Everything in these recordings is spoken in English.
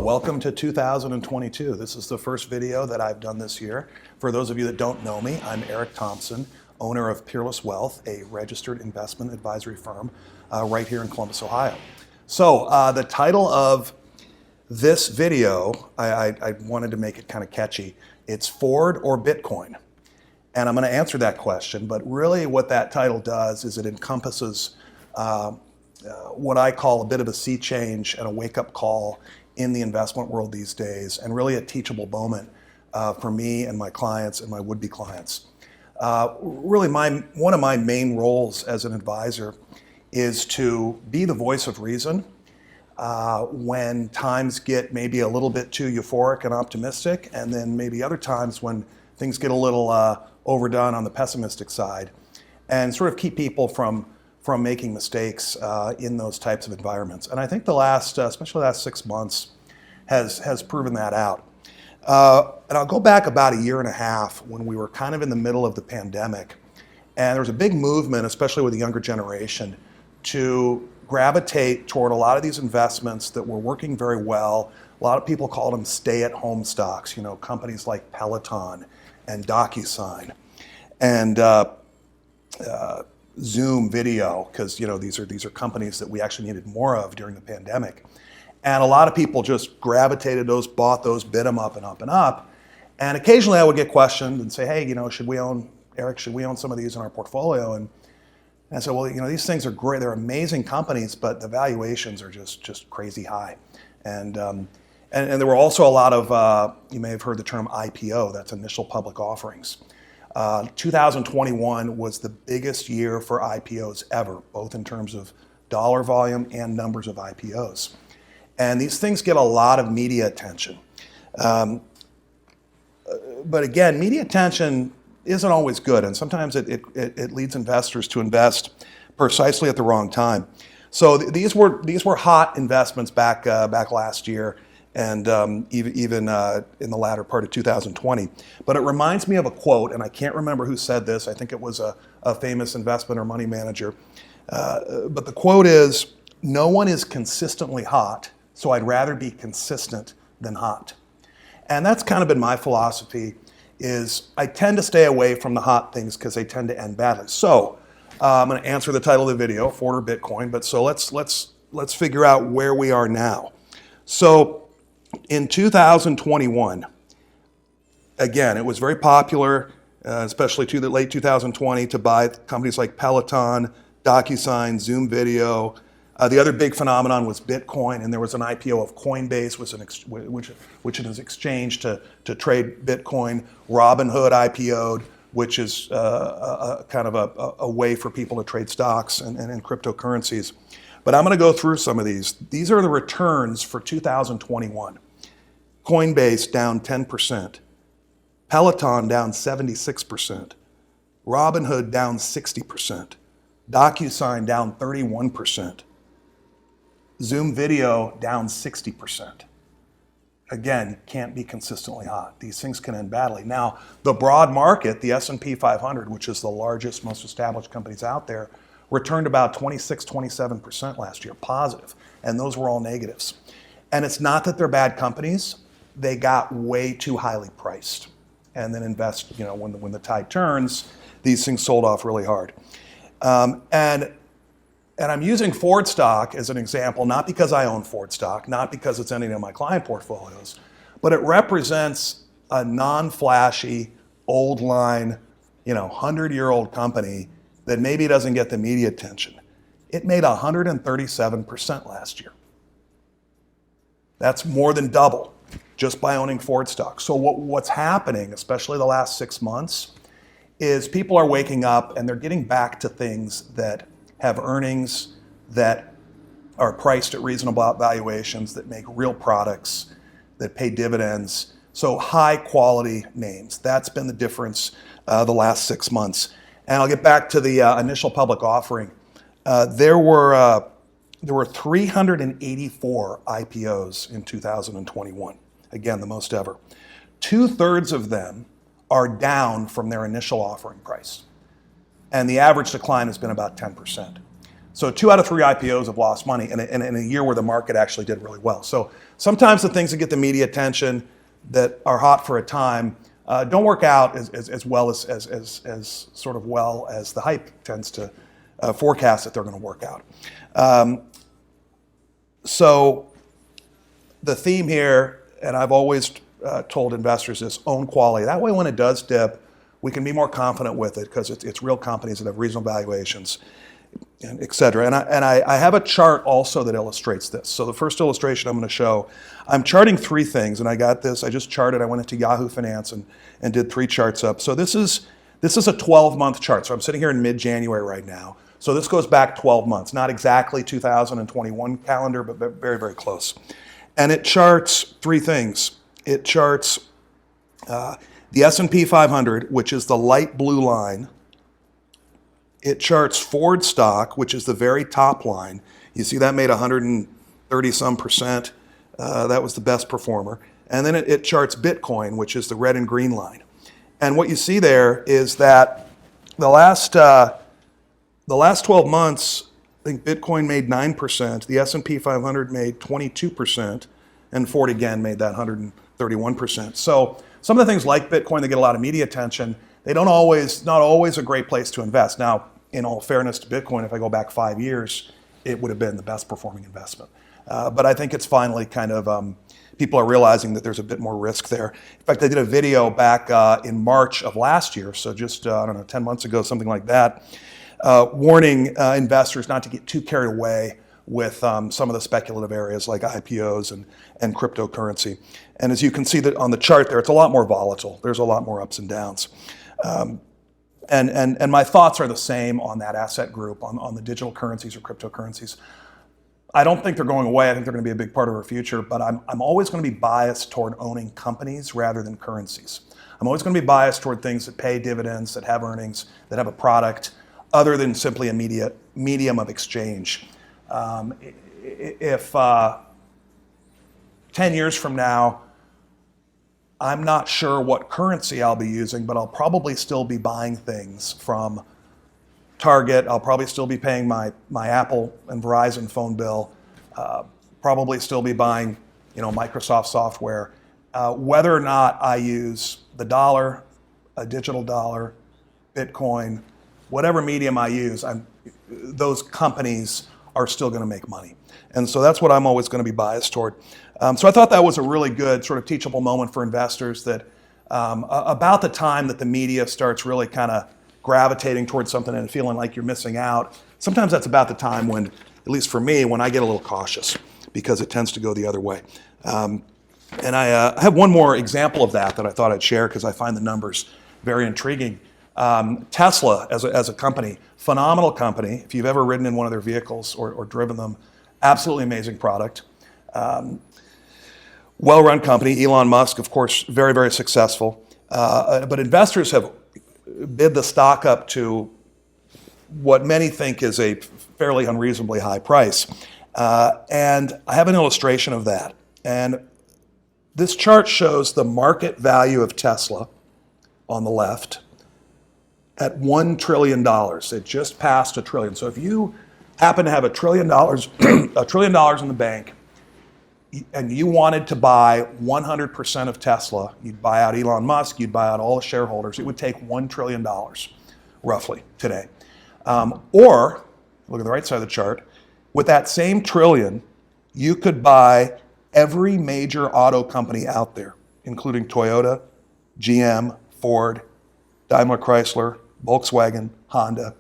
welcome to 2022. This is the first video that I've done this year. For those of you that don't know me, I'm Eric Thompson, owner of Peerless Wealth, a registered investment advisory firm right here in Columbus, Ohio. So the title of this video, I wanted to make it kind of catchy. It's Ford or Bitcoin? And I'm going to answer that question, but really what that title does is it encompasses what I call a bit of a sea change and a wake-up call in the investment world these days, and really a teachable moment for me and my clients and my would-be clients. Really, one of my main roles as an advisor is to be the voice of reason when times get maybe a little bit too euphoric and optimistic, and then maybe other times when things get a little overdone on the pessimistic side, and sort of keep people from making mistakes in those types of environments. And I think the last, especially the last 6 months, has proven that out. And I'll go back about a year and a half when we were kind of in the middle of the pandemic. And there was a big movement, especially with the younger generation, to gravitate toward a lot of these investments that were working very well. A lot of people called them stay-at-home stocks, companies like Peloton and DocuSign and Zoom Video, because these are companies that we actually needed more of during the pandemic. And a lot of people just gravitated those, bought those, bid them up and up and up. And occasionally I would get questioned and say, hey, should we own some of these in our portfolio? And I said, well, these things are great. They're amazing companies, but the valuations are just crazy high. And there were also a lot of, you may have heard the term IPO, that's initial public offerings. 2021 was the biggest year for IPOs ever, both in terms of dollar volume and numbers of IPOs. And these things get a lot of media attention. But again, media attention isn't always good, and sometimes it leads investors to invest precisely at the wrong time. So these were hot investments back last year, and even in the latter part of 2020. But it reminds me of a quote, and I can't remember who said this. I think it was a famous investment or money manager. But the quote is, "No one is consistently hot, so I'd rather be consistent than hot." And that's kind of been my philosophy, is I tend to stay away from the hot things because they tend to end badly. So I'm going to answer the title of the video, Ford or Bitcoin, but so let's figure out where we are now. So in 2021, again, it was very popular, especially to the late 2020, to buy companies like Peloton, DocuSign, Zoom Video. The other big phenomenon was Bitcoin, and there was an IPO of Coinbase, which is an exchange to trade Bitcoin. Robinhood IPO'd, which is kind of a way for people to trade stocks and cryptocurrencies. But I'm going to go through some of these. These are the returns for 2021. Coinbase down 10%. Peloton down 76%. Robinhood down 60%. DocuSign down 31%. Zoom Video down 60%. Again, can't be consistently hot. These things can end badly. Now, the broad market, the S&P 500, which is the largest, most established companies out there, returned about 26, 27% last year, positive, and those were all negatives. And it's not that they're bad companies, they got way too highly priced. And then when the tide turns, these things sold off really hard. And I'm using Ford stock as an example, not because I own Ford stock, not because it's any of my client portfolios, but it represents a non-flashy, old line, 100-year-old company that maybe doesn't get the media attention. It made 137% last year. That's more than double just by owning Ford stock. So what's happening, especially the last 6 months, is people are waking up and they're getting back to things that have earnings that are priced at reasonable valuations, that make real products, that pay dividends. So high quality names. That's been the difference the last 6 months. And I'll get back to the initial public offering. There were 384 IPOs in 2021. Again, the most ever. 2/3 of them are down from their initial offering price. And the average decline has been about 10%. So 2 out of 3 IPOs have lost money in a year where the market actually did really well. So sometimes the things that get the media attention that are hot for a time don't work out as well as sort of well as the hype tends to forecast that they're going to work out. So the theme here, and I've always told investors this, own quality. That way when it does dip, we can be more confident with it because it's real companies that have reasonable valuations, and et cetera. And I have a chart also that illustrates this. So the first illustration I'm going to show, I'm charting 3 things, and I got this. I just charted. I went into Yahoo Finance and did 3 charts up. So this is a 12-month chart. So I'm sitting here in mid-January right now. So this goes back 12 months, not exactly 2021 calendar, but very, very close. And it charts 3 things. It charts the S&P 500, which is the light blue line. It charts Ford stock, which is the very top line. You see that made 130 some percent. That was the best performer. And then it charts Bitcoin, which is the red and green line. And what you see there is that the last 12 months, I think Bitcoin made 9%, the S&P 500 made 22%, and Ford again made that 131%. So some of the things like Bitcoin that get a lot of media attention, not always a great place to invest. Now, in all fairness to Bitcoin, if I go back 5 years, it would have been the best performing investment. But I think it's finally kind of, people are realizing that there's a bit more risk there. In fact, I did a video back in March of last year, so just, 10 months ago, something like that, warning investors not to get too carried away with some of the speculative areas like IPOs and cryptocurrency. And as you can see that on the chart there, it's a lot more volatile. There's a lot more ups and downs. And my thoughts are the same on that asset group, on the digital currencies or cryptocurrencies. I don't think they're going away. I think they're going to be a big part of our future, but I'm always going to be biased toward owning companies rather than currencies. I'm always going to be biased toward things that pay dividends, that have earnings, that have a product, other than simply a medium of exchange. If 10 years from now, I'm not sure what currency I'll be using, but I'll probably still be buying things from Target. I'll probably still be paying my Apple and Verizon phone bill. Probably still be buying, Microsoft software. Whether or not I use the dollar, a digital dollar, Bitcoin, whatever medium I use, those companies are still going to make money. And so that's what I'm always going to be biased toward. So I thought that was a really good sort of teachable moment for investors, that about the time that the media starts really kind of gravitating towards something and feeling like you're missing out, sometimes that's about the time when, at least for me, when I get a little cautious, because it tends to go the other way. And I have one more example of that I thought I'd share because I find the numbers very intriguing. Tesla as a company, phenomenal company. If you've ever ridden in one of their vehicles or driven them, absolutely amazing product. Well-run company. Elon Musk, of course, very, very successful. But investors have bid the stock up to what many think is a fairly unreasonably high price. And I have an illustration of that. And this chart shows the market value of Tesla on the left at $1 trillion. It just passed $1 trillion. So if you happen to have $1 trillion, $1 trillion in the bank, and you wanted to buy 100% of Tesla, you'd buy out Elon Musk, you'd buy out all the shareholders, it would take $1 trillion, roughly, today. Or, look at the right side of the chart, with that same trillion, you could buy every major auto company out there, including Toyota, GM, Ford, Daimler Chrysler, Volkswagen, Honda.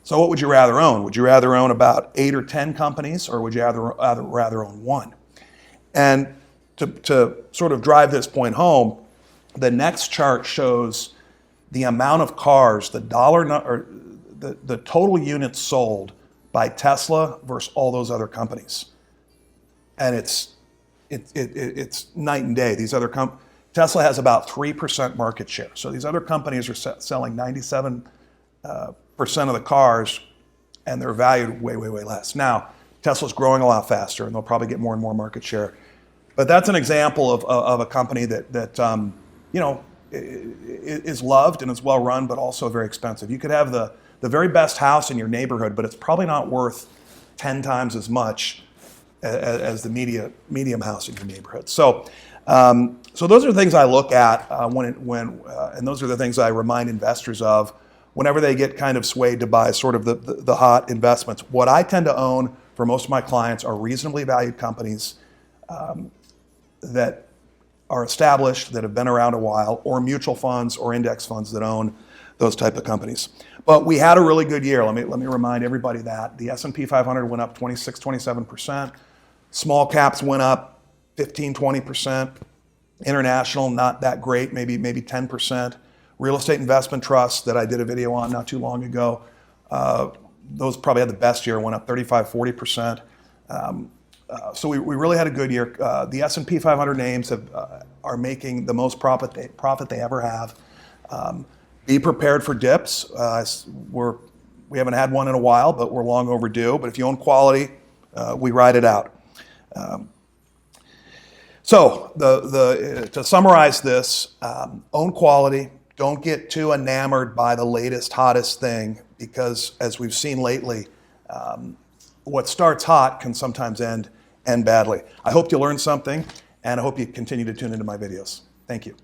So what would you rather own? Would you rather own about 8 or 10 companies, or would you rather own one? And to sort of drive this point home, the next chart shows the amount of cars, the total units sold by Tesla versus all those other companies. And it's night and day. These other Tesla has about 3% market share. So these other companies are selling 97% of the cars, and they're valued way, way, way less. Now, Tesla's growing a lot faster, and they'll probably get more and more market share. But that's an example of a company that is loved and is well run, but also very expensive. You could have the the very best house in your neighborhood, but it's probably not worth 10 times as much as the medium house in your neighborhood. So, so those are the things I look at and those are the things I remind investors of whenever they get kind of swayed to buy sort of the hot investments. What I tend to own for most of my clients are reasonably valued companies that are established, that have been around a while, or mutual funds or index funds that own those type of companies. But we had a really good year. Let me remind everybody that. The S&P 500 went up 26, 27%. Small caps went up 15, 20%. International, not that great, maybe 10%. Real estate investment trusts that I did a video on not too long ago, those probably had the best year, went up 35, 40%. So we really had a good year. The S&P 500 names are making the most profit they ever have. Be prepared for dips. We haven't had one in a while, but we're long overdue. But if you own quality, we ride it out. So to summarize this, own quality. Don't get too enamored by the latest, hottest thing, because as we've seen lately, what starts hot can sometimes end badly. I hope you learned something, and I hope you continue to tune into my videos. Thank you.